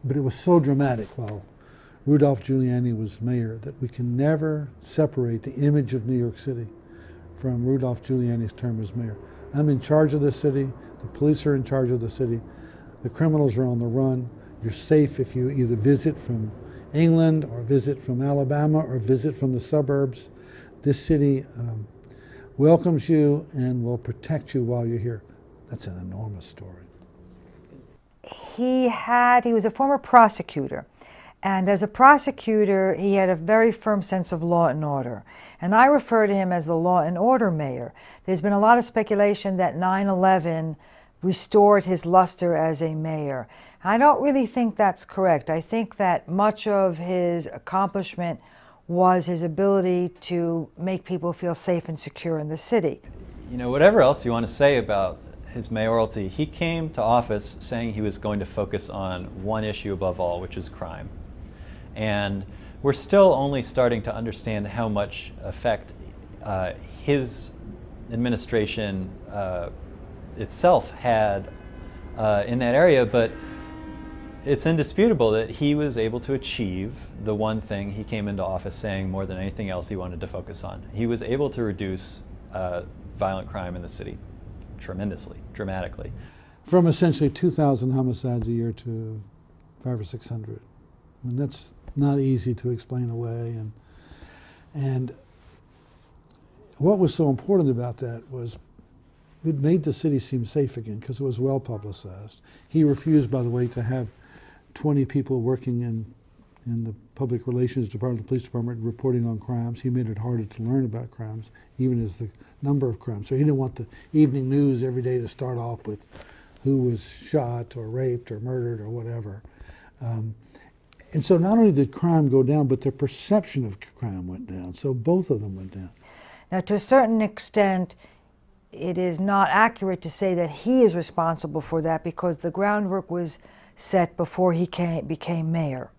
But it was so dramatic while Rudolph Giuliani was mayor that we can never separate the image of New York City from Rudolph Giuliani's term as mayor. I'm in charge of the city, the police are in charge of the city, the criminals are on the run. You're safe if you either visit from England or visit from Alabama or visit from the suburbs. This city welcomes you and will protect you while you're here. That's an enormous story. He was a former prosecutor. And as a prosecutor, he had a very firm sense of law and order. And I refer to him as the law and order mayor. There's been a lot of speculation that 9/11 restored his luster as a mayor. I don't really think that's correct. I think that much of his accomplishment was his ability to make people feel safe and secure in the city. You know, whatever else you want to say about his mayoralty, he came to office saying he was going to focus on one issue above all, which is crime. And we're still only starting to understand how much effect his administration itself had in that area, but it's indisputable that he was able to achieve the one thing he came into office saying more than anything else he wanted to focus on. He was able to reduce violent crime in the city tremendously, dramatically. From essentially 2,000 homicides a year to 500 or 600. I mean, that's not easy to explain away. And what was so important about that was it made the city seem safe again because it was well publicized. He refused, by the way, to have 20 people working in the public relations department, the police department, reporting on crimes. He made it harder to learn about crimes, even as the number of crimes. So he didn't want the evening news every day to start off with who was shot or raped or murdered or whatever. And so not only did crime go down, but the perception of crime went down. So both of them went down. Now, to a certain extent, it is not accurate to say that he is responsible for that because the groundwork was set before he became mayor.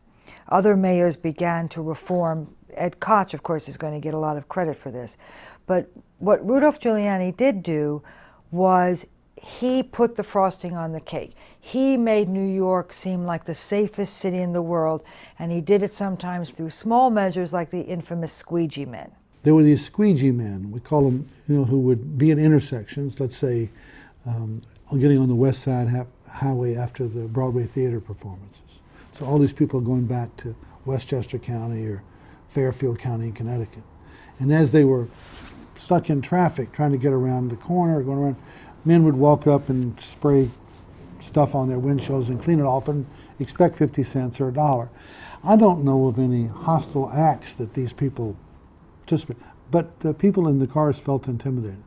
Other mayors began to reform. Ed Koch, of course, is going to get a lot of credit for this. But what Rudolph Giuliani did do was he put the frosting on the cake. He made New York seem like the safest city in the world, and he did it sometimes through small measures like the infamous squeegee men. There were these squeegee men, we call them, who would be at intersections, let's say, getting on the West Side Highway after the Broadway theater performances. So all these people are going back to Westchester County or Fairfield County in Connecticut. And as they were stuck in traffic trying to get around the corner, going around, men would walk up and spray stuff on their windshields and clean it off and expect 50 cents or $1. I don't know of any hostile acts that these people participated, but the people in the cars felt intimidated.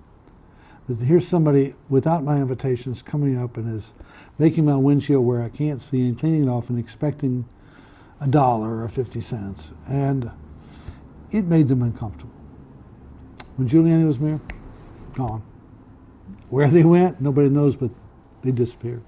Here's somebody without my invitations coming up and is making my windshield where I can't see and cleaning it off and expecting $1 or 50 cents. And it made them uncomfortable. When Giuliani was mayor, gone. Where they went, nobody knows, but they disappeared.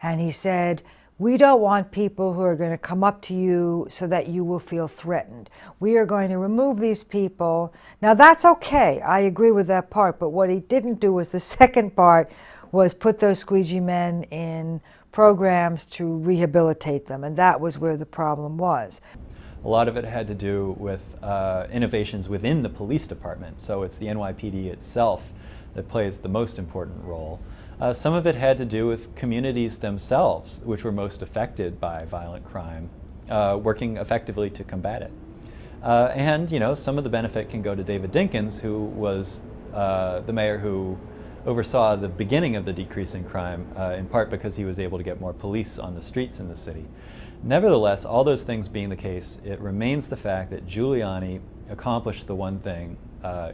And he said, we don't want people who are going to come up to you so that you will feel threatened. We are going to remove these people. Now that's okay, I agree with that part, but what he didn't do was the second part was put those squeegee men in programs to rehabilitate them, and that was where the problem was. A lot of it had to do with innovations within the police department, so it's the NYPD itself that plays the most important role. Some of it had to do with communities themselves, which were most affected by violent crime, working effectively to combat it. And some of the benefit can go to David Dinkins, who was the mayor who oversaw the beginning of the decrease in crime, in part because he was able to get more police on the streets in the city. Nevertheless, all those things being the case, it remains the fact that Giuliani accomplished the one thing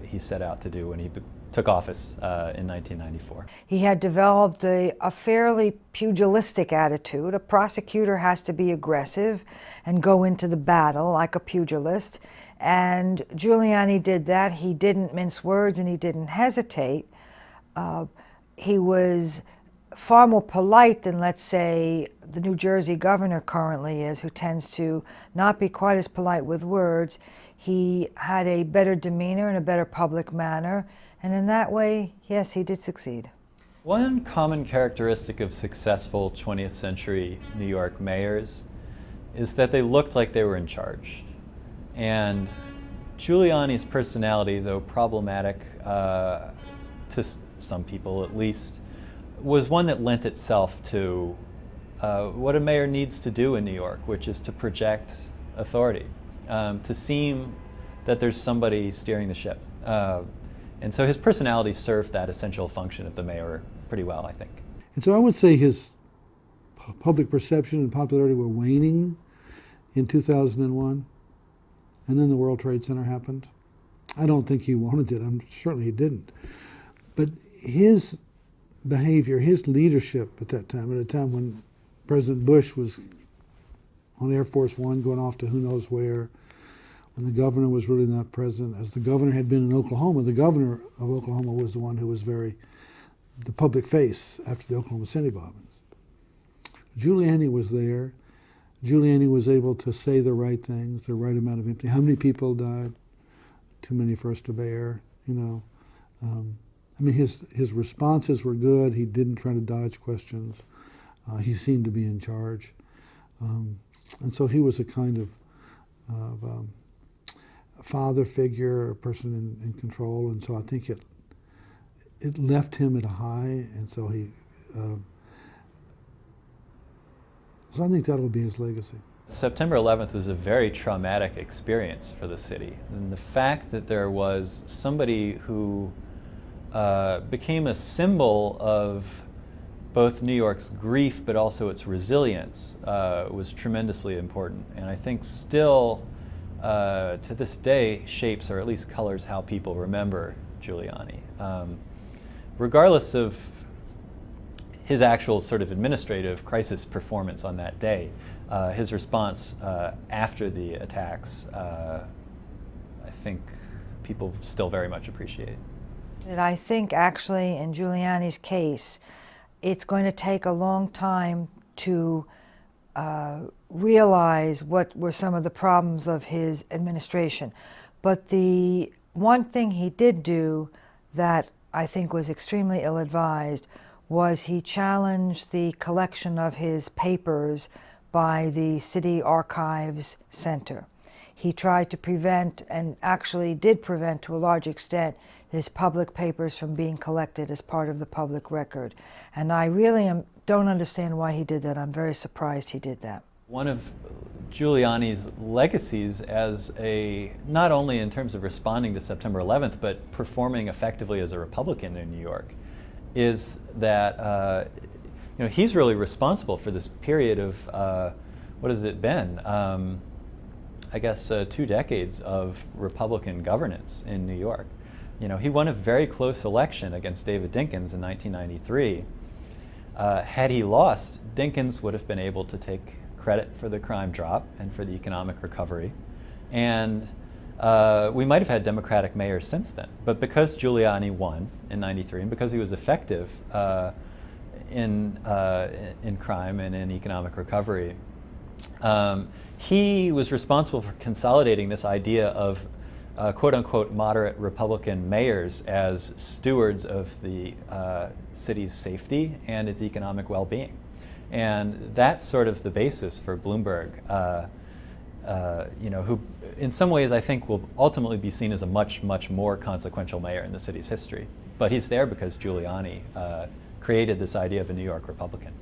he set out to do when he took office in 1994. He had developed a fairly pugilistic attitude. A prosecutor has to be aggressive and go into the battle like a pugilist. And Giuliani did that. He didn't mince words and he didn't hesitate. He was far more polite than, let's say, the New Jersey governor currently is, who tends to not be quite as polite with words. He had a better demeanor and a better public manner. And in that way, yes, he did succeed. One common characteristic of successful 20th century New York mayors is that they looked like they were in charge. And Giuliani's personality, though problematic to some people at least, was one that lent itself to what a mayor needs to do in New York, which is to project authority, to seem that there's somebody steering the ship. And so his personality served that essential function of the mayor pretty well, I think. And so I would say his public perception and popularity were waning in 2001, and then the World Trade Center happened. I don't think he wanted it. Certainly he didn't. But his behavior, his leadership at that time, at a time when President Bush was on Air Force One going off to who knows where, when the governor was really not present, as the governor had been in Oklahoma. The governor of Oklahoma was the one who was the public face after the Oklahoma City bombings. Giuliani was there. Giuliani was able to say the right things, the right amount of empathy. How many people died? Too many for us to bear, you know. I mean, his responses were good. He didn't try to dodge questions. He seemed to be in charge. And so he was a kind of father figure, a person in control. And so I think it left him at a high. And so so I think that will be his legacy. September 11th was a very traumatic experience for the city. And the fact that there was somebody who became a symbol of both New York's grief but also its resilience was tremendously important. And I think still, to this day, shapes or at least colors how people remember Giuliani. Regardless of his actual sort of administrative crisis performance on that day, his response after the attacks, I think people still very much appreciate. And I think actually in Giuliani's case, it's going to take a long time to realize what were some of the problems of his administration. But the one thing he did do that I think was extremely ill-advised was he challenged the collection of his papers by the City Archives Center. He tried to prevent, and actually did prevent to a large extent, his public papers from being collected as part of the public record. And I really don't understand why he did that. I'm very surprised he did that. One of Giuliani's legacies as not only in terms of responding to September 11th, but performing effectively as a Republican in New York, is that he's really responsible for this period of, what has it been? I guess 2 decades of Republican governance in New York. He won a very close election against David Dinkins in 1993. Had he lost, Dinkins would have been able to take credit for the crime drop and for the economic recovery. And we might have had Democratic mayors since then. But because Giuliani won in 93 and because he was effective in crime and in economic recovery, he was responsible for consolidating this idea of quote-unquote moderate Republican mayors as stewards of the city's safety and its economic well-being. And that's sort of the basis for Bloomberg, who in some ways I think will ultimately be seen as a much, much more consequential mayor in the city's history. But he's there because Giuliani created this idea of a New York Republican.